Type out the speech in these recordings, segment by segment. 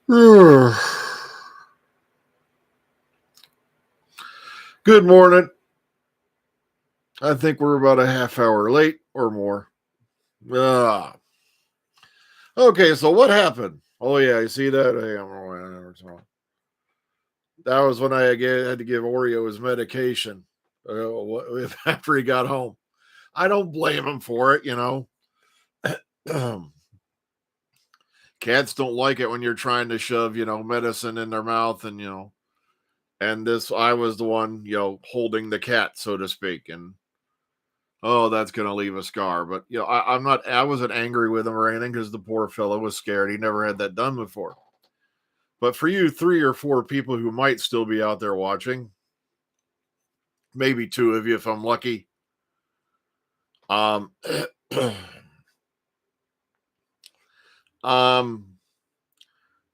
Good morning. I think we're about a half hour late or more. Ah. Okay, so what happened? Oh, yeah, you see that? That was when I again had to give Oreo his medication after he got home. I don't blame him for it, Cats don't like it when you're trying to shove, medicine in their mouth and I was the one, holding the cat, so to speak. And oh, that's gonna leave a scar. But I wasn't angry with him or anything because the poor fellow was scared. He never had that done before. But for you, 3 or 4 people who might still be out there watching, maybe 2 of you if I'm lucky. Um, um,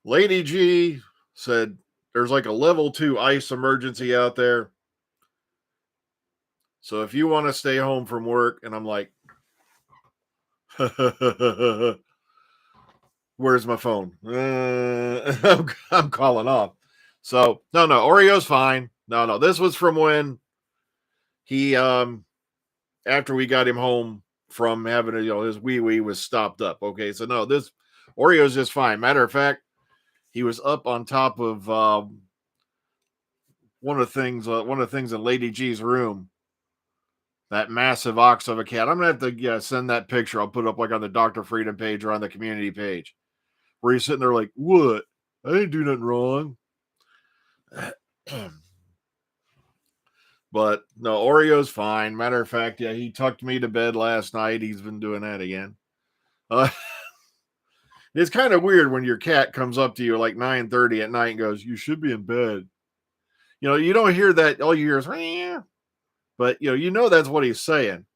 Lady G said there's like a level 2 ice emergency out there. So if you want to stay home from work, and I'm like, where's my phone? I'm calling off. So no, Oreo's fine. No, this was from when he after we got him home from having his wee was stopped up. Okay, so no, this Oreo's just fine. Matter of fact, he was up on top of one of the things in Lady G's room. That massive ox of a cat. I'm gonna have to send that picture. I'll put it up like on the Dr. Freedom page or on the community page. Where he's sitting there like, what? I didn't do nothing wrong. But no, Oreo's fine. Matter of fact, yeah, he tucked me to bed last night. He's been doing that again. Uh, it's kind of weird when your cat comes up to you like 9:30 at night and goes, "You should be in bed." You don't hear that. All you hear is, "Meow." But that's what he's saying.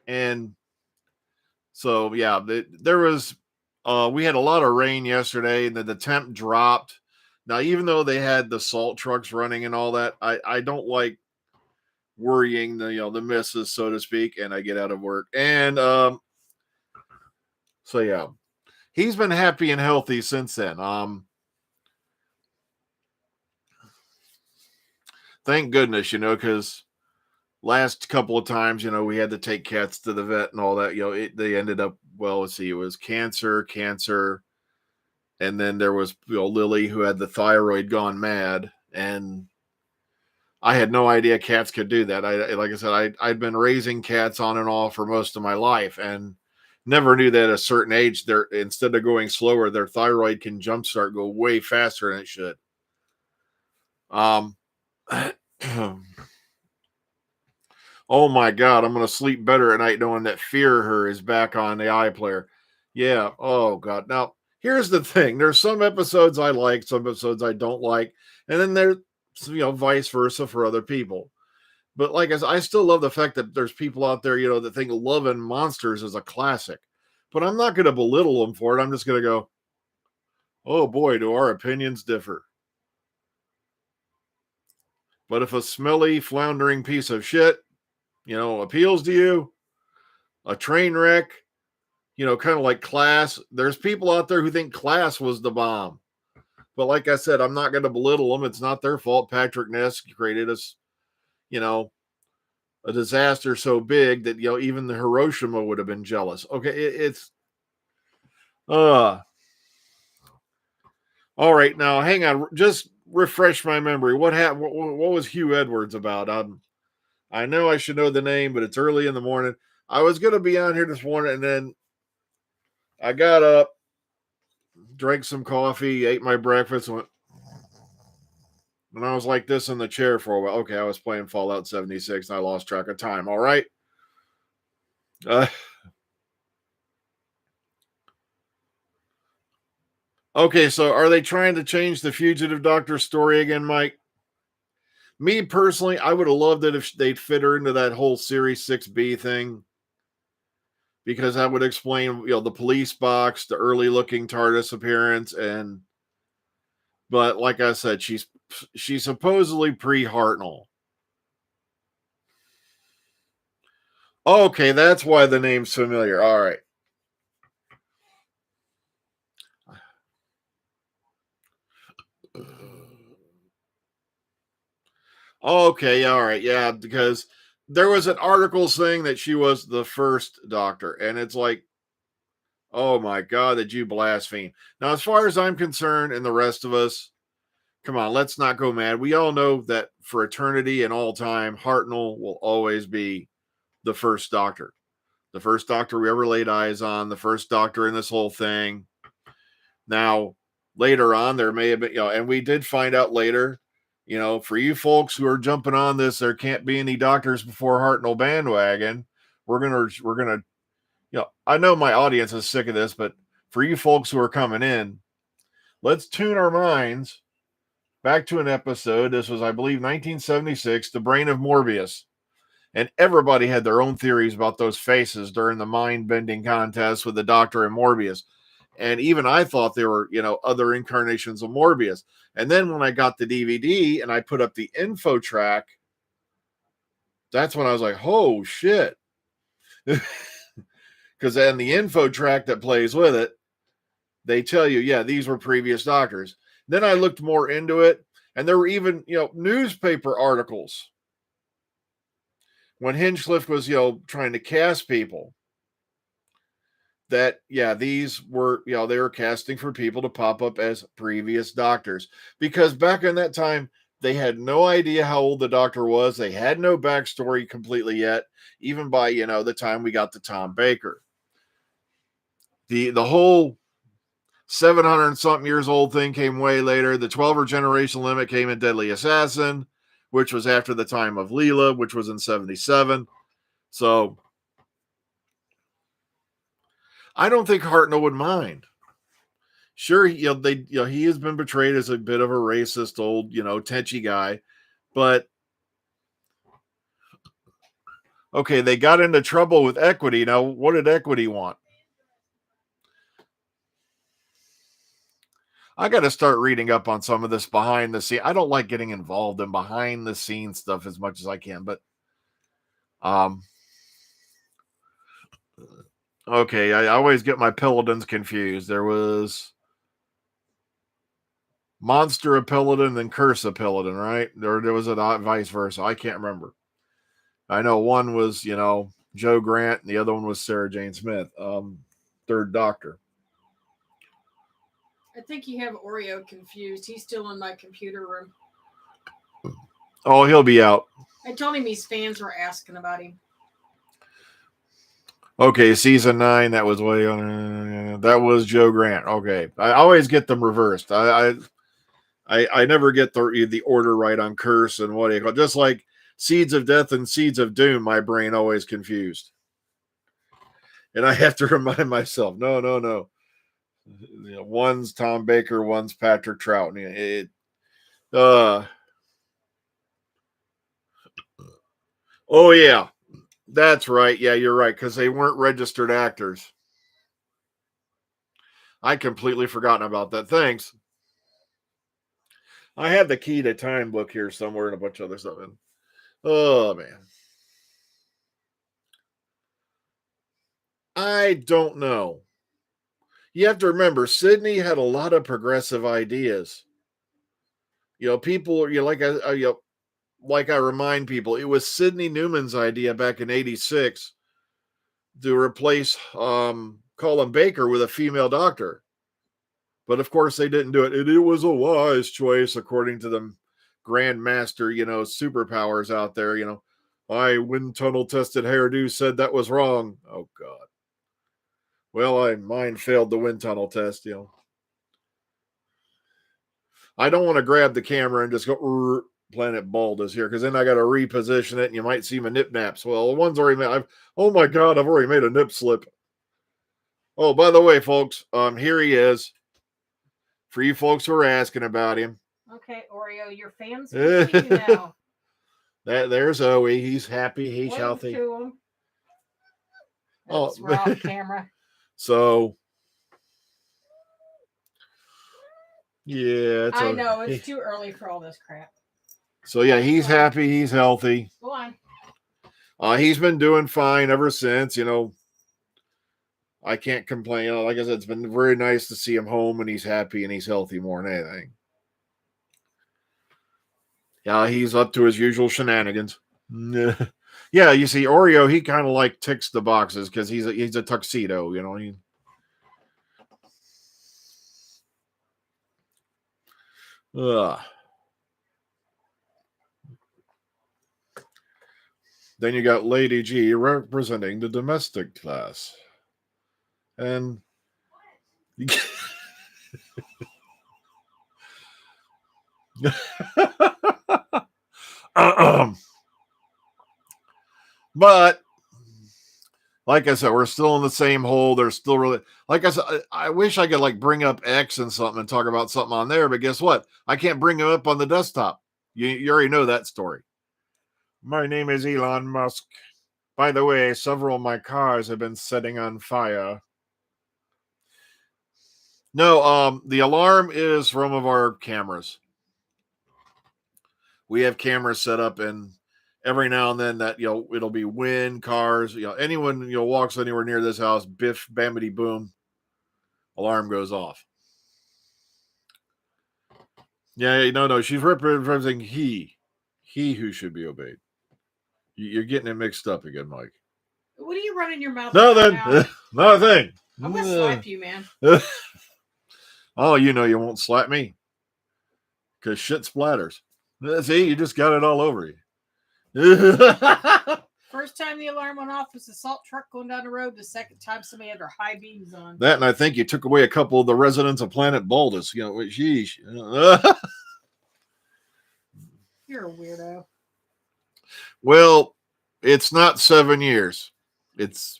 And so yeah, there was. We had a lot of rain yesterday, and the temp dropped. Now, even though they had the salt trucks running and all that, I don't like worrying the missus, so to speak, and I get out of work. And so yeah, he's been happy and healthy since then. Thank goodness, because last couple of times, we had to take cats to the vet and all that. They ended up, well, let's see, it was cancer, and then there was Lily, who had the thyroid gone mad, and I had no idea cats could do that. Like I said, I'd been raising cats on and off for most of my life, and never knew that at a certain age, they're instead of going slower, their thyroid can jumpstart, go way faster than it should. Um, oh my God, I'm gonna sleep better at night knowing that Fear Her is back on the iPlayer. Yeah. Oh God. Now here's the thing: there's some episodes I like, some episodes I don't like, and then there's vice versa for other people. But like I said, I still love the fact that there's people out there, that think Love and Monsters is a classic. But I'm not going to belittle them for it. I'm just going to go, oh boy, do our opinions differ. But if a smelly, floundering piece of shit, appeals to you, a train wreck, kind of like Class, there's people out there who think Class was the bomb. But like I said, I'm not going to belittle them. It's not their fault. Patrick Ness created us, a disaster so big that even the Hiroshima would have been jealous. Okay, it's all right. Now hang on, just refresh my memory. What happened? What was Hugh Edwards about? I know I should know the name, but it's early in the morning. I was gonna be on here this morning, and then I got up, drank some coffee, ate my breakfast, and I was like this in the chair for a while. Okay, I was playing Fallout 76, and I lost track of time. All right. Uh, okay, so are they trying to change the Fugitive Doctor story again, Mike? Me personally, I would have loved it if they'd fit her into that whole Series 6B thing, because that would explain, the police box, the early looking TARDIS appearance, but like I said, she's supposedly pre-Hartnell. Okay, that's why the name's familiar. All right. Okay, all right, yeah, because there was an article saying that she was the first doctor, and it's like, oh my God, did you blaspheme? Now, as far as I'm concerned, and the rest of us, come on, let's not go mad. We all know that for eternity and all time, Hartnell will always be the first doctor. The first doctor we ever laid eyes on, the first doctor in this whole thing. Now, later on, there may have been, and we did find out later, for you folks who are jumping on this, there can't be any doctors before Hartnell bandwagon. We're gonna, I know my audience is sick of this, but for you folks who are coming in, let's tune our minds back to an episode. This was, I believe, 1976, The Brain of Morbius. And everybody had their own theories about those faces during the mind bending contest with the Doctor and Morbius. And even I thought there were, other incarnations of Morbius. And then when I got the DVD and I put up the info track, that's when I was like, oh shit. Because then the info track that plays with it, they tell you, yeah, these were previous doctors. Then I looked more into it, and there were even, newspaper articles when Hinchcliffe was, trying to cast people, that, yeah, these were, they were casting for people to pop up as previous doctors. Because back in that time, they had no idea how old the doctor was. They had no backstory completely yet, even by, the time we got to Tom Baker. The whole 700 something years old thing came way later. The 12er generation limit came in Deadly Assassin, which was after the time of Leela, which was in 77. So I don't think Hartnell would mind. Sure, he has been portrayed as a bit of a racist old, tetchy guy, but okay, they got into trouble with Equity. Now, what did Equity want? I got to start reading up on some of this behind the scene. I don't like getting involved in behind the scenes stuff as much as I can, but okay, I always get my Pelotons confused. There was Monster of Peloton and Curse of Peloton, right? There was a vice versa. I can't remember. I know one was, Joe Grant, and the other one was Sarah Jane Smith, Third Doctor. I think you have Oreo confused. He's still in my computer room. Oh, he'll be out. I told him his fans were asking about him. Okay, season 9. That was way on. That was Joe Grant. Okay, I always get them reversed. I never get the order right on Curse and what do you call it. Just like Seeds of Death and Seeds of Doom, my brain always confused, and I have to remind myself, no. One's Tom Baker, one's Patrick Troughton. Oh yeah, that's right. Yeah, you're right, because they weren't registered actors. I completely forgotten about that. Thanks. I had the Key to Time book here somewhere and a bunch of other stuff. Oh man, I don't know. You have to remember, Sydney had a lot of progressive ideas. People, like I remind people, it was Sidney Newman's idea back in '86 to replace Colin Baker with a female doctor. But of course, they didn't do it. It was a wise choice, according to the grandmaster, superpowers out there. I wind tunnel tested hairdo said that was wrong. Oh God. Well, mine failed the wind tunnel test. I don't want to grab the camera and just go. Planet Bald is here, because then I got to reposition it, and you might see my nip naps. Well, the one's already made. Oh my God, I've already made a nip slip. Oh, by the way, folks, here he is. For you folks who are asking about him. Okay, Oreo, your fans can see you now. There's Oe. He's happy. He's healthy. To him. Oops, we're off camera. So, yeah, I know it's too early for all this crap. So yeah, he's happy. He's healthy. Go on. He's been doing fine ever since. I can't complain. Like I said, it's been very nice to see him home, and he's happy and he's healthy more than anything. Yeah, he's up to his usual shenanigans. Yeah, you see, Oreo, he kind of like ticks the boxes because he's a tuxedo, you know. Ugh. Then you got Lady G representing the domestic class, and but like I said, we're still in the same hole. There's still really, like I said, I wish I could like bring up X and something and talk about something on there, but guess what? I can't bring it up on the desktop. You already know that story. My name is Elon Musk. By the way, several of my cars have been setting on fire. No, the alarm is from of our cameras. We have cameras set up, and every now and then that it'll be wind, cars, anyone walks anywhere near this house, biff, bamity, boom, alarm goes off. Yeah, no, she's representing he who should be obeyed. You're getting it mixed up again, Mike. What are you running your mouth? Nothing. Nothing. I'm gonna slap you, man. Oh, you won't slap me because shit splatters. See, you just got it all over you. First time the alarm went off was the salt truck going down the road. The second time somebody had their high beams on. That, and I think you took away a couple of the residents of Planet Baldus. Sheesh. You're a weirdo. Well, it's not 7 years. It's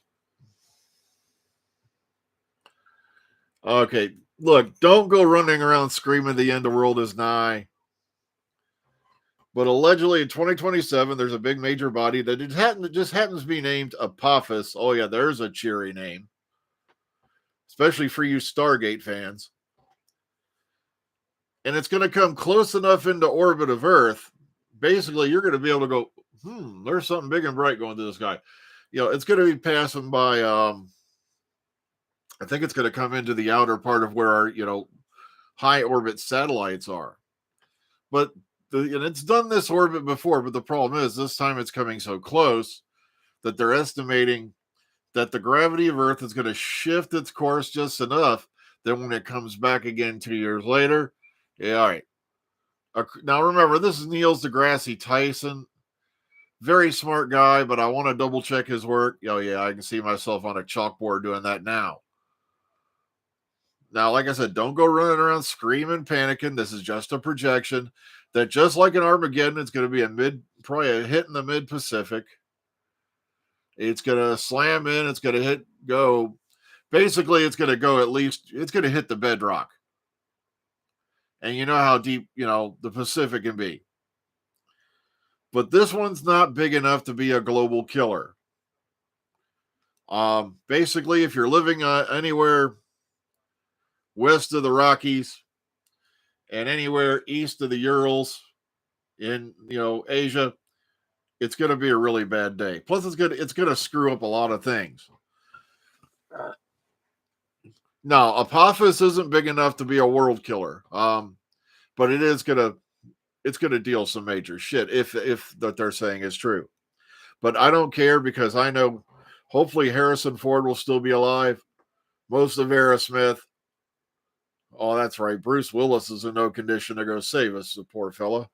okay. Look, don't go running around screaming the end of the world is nigh. But allegedly in 2027, there's a big major body that just happens to be named Apophis. Oh, yeah, there's a cheery name. Especially for you Stargate fans. And it's going to come close enough into orbit of Earth. Basically, you're going to be able to go, there's something big and bright going to the sky. It's going to be passing by, I think it's going to come into the outer part of where our, high orbit satellites are. But and it's done this orbit before, but the problem is this time it's coming so close that they're estimating that the gravity of Earth is going to shift its course just enough that when it comes back again 2 years later, yeah, all right. Now remember, this is Neil deGrasse Tyson. Very smart guy, but I want to double check his work. Oh, yeah, I can see myself on a chalkboard doing that now. Now, like I said, don't go running around screaming, panicking. This is just a projection that just like in Armageddon, it's going to be probably a hit in the mid-Pacific. It's going to slam in. It's going to go. Basically, it's going to go it's going to hit the bedrock. And you know how deep, the Pacific can be. But this one's not big enough to be a global killer. Basically, if you're living anywhere west of the Rockies and anywhere east of the Urals in, Asia, it's going to be a really bad day. Plus, it's going to screw up a lot of things. Now, Apophis isn't big enough to be a world killer, but it's going to deal some major shit if that they're saying is true. But I don't care because I know hopefully Harrison Ford will still be alive. Most of Aerosmith. Oh, that's right. Bruce Willis is in no condition to go save us, the poor fella.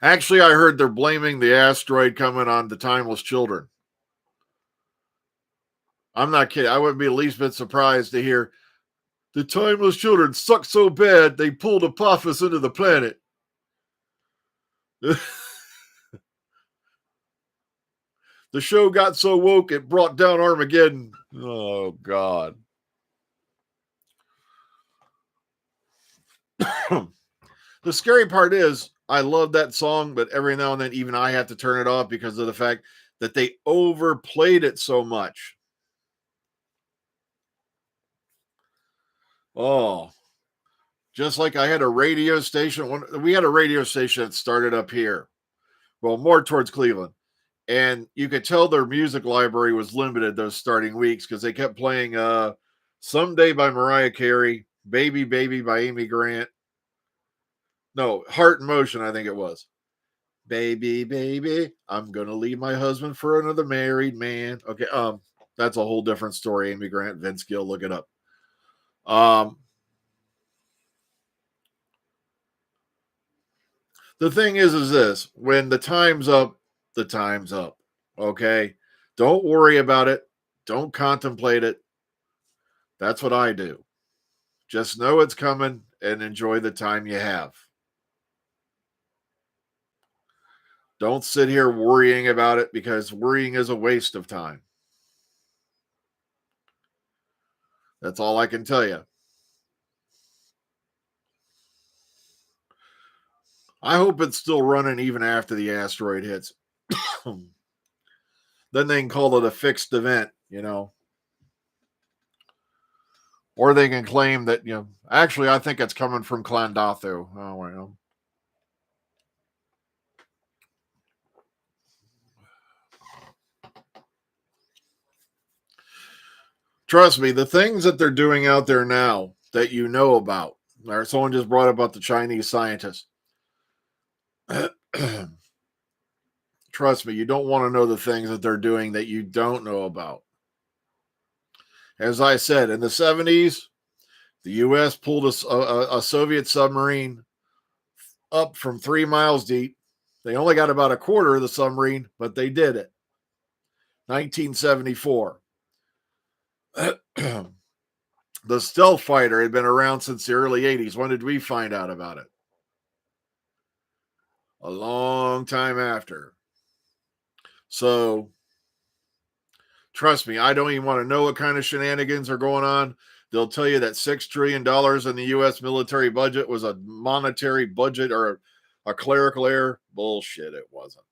Actually, I heard they're blaming the asteroid coming on the Timeless Children. I'm not kidding. I wouldn't be the least bit surprised to hear the Timeless Children sucked so bad they pulled Apophis into the planet. The show got so woke it brought down Armageddon. Oh, God. The scary part is I love that song, but every now and then even I have to turn it off because of the fact that they overplayed it so much. Oh, just like I had a radio station. We had a radio station that started up here. Well, more towards Cleveland. And you could tell their music library was limited those starting weeks because they kept playing Someday by Mariah Carey, Baby Baby by Amy Grant, No, Heart in Motion, I think it was. Baby, baby, I'm gonna leave my husband for another married man. Okay, that's a whole different story. Amy Grant, Vince Gill, look it up. The thing is this: when the time's up, the time's up. Okay, don't worry about it. Don't contemplate it. That's what I do. Just know it's coming and enjoy the time you have. Don't sit here worrying about it because worrying is a waste of time. That's all I can tell you. I hope it's still running even after the asteroid hits. Then they can call it a fixed event, Or they can claim that, actually, I think it's coming from Clandathu. Oh, well. Trust me, the things that they're doing out there now that you know about, or someone just brought up about the Chinese scientists. Trust me, you don't want to know the things that they're doing that you don't know about. As I said, in the 70s, the U.S. pulled a Soviet submarine up from 3 miles deep. They only got about a quarter of the submarine, but they did it. 1974. The stealth fighter had been around since the early 80s. When did we find out about it? A long time after. So, trust me, I don't even want to know what kind of shenanigans are going on. They'll tell you that $6 trillion in the U.S. military budget was a monetary budget or a clerical error. Bullshit, it wasn't.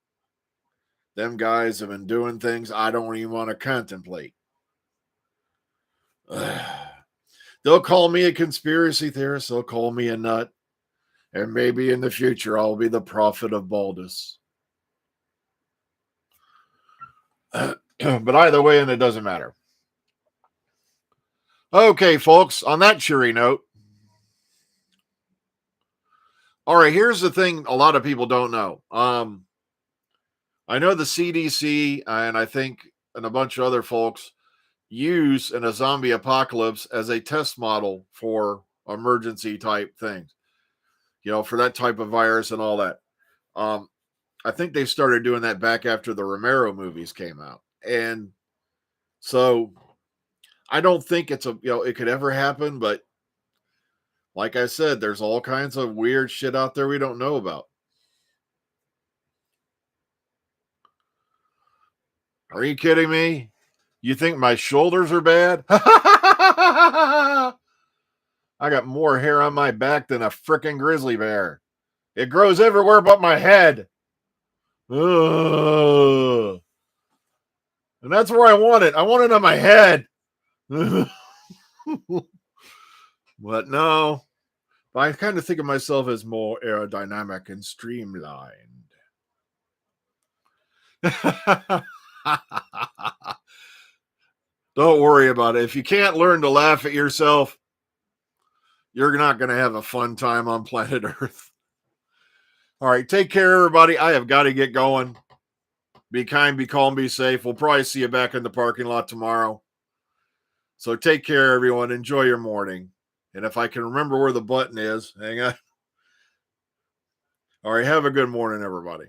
Them guys have been doing things I don't even want to contemplate. They'll call me a conspiracy theorist. They'll call me a nut. And maybe in the future, I'll be the prophet of Baldus. But either way, and it doesn't matter. Okay, folks, on that cheery note. All right, here's the thing a lot of people don't know. I know the CDC and I think and a bunch of other folks use in a zombie apocalypse as a test model for emergency type things, for that type of virus and all that. I think they started doing that back after the Romero movies came out. And so I don't think it could ever happen, but like I said, there's all kinds of weird shit out there we don't know about. Are you kidding me? You think my shoulders are bad? I got more hair on my back than a frickin' grizzly bear. It grows everywhere but my head. Ugh. And that's where I want it. I want it on my head. But no. I kind of think of myself as more aerodynamic and streamlined. Don't worry about it. If you can't learn to laugh at yourself, you're not going to have a fun time on planet Earth. All right, take care, everybody. I have got to get going. Be kind, be calm, be safe. We'll probably see you back in the parking lot tomorrow. So take care, everyone. Enjoy your morning. And if I can remember where the button is, hang on. All right, have a good morning, everybody.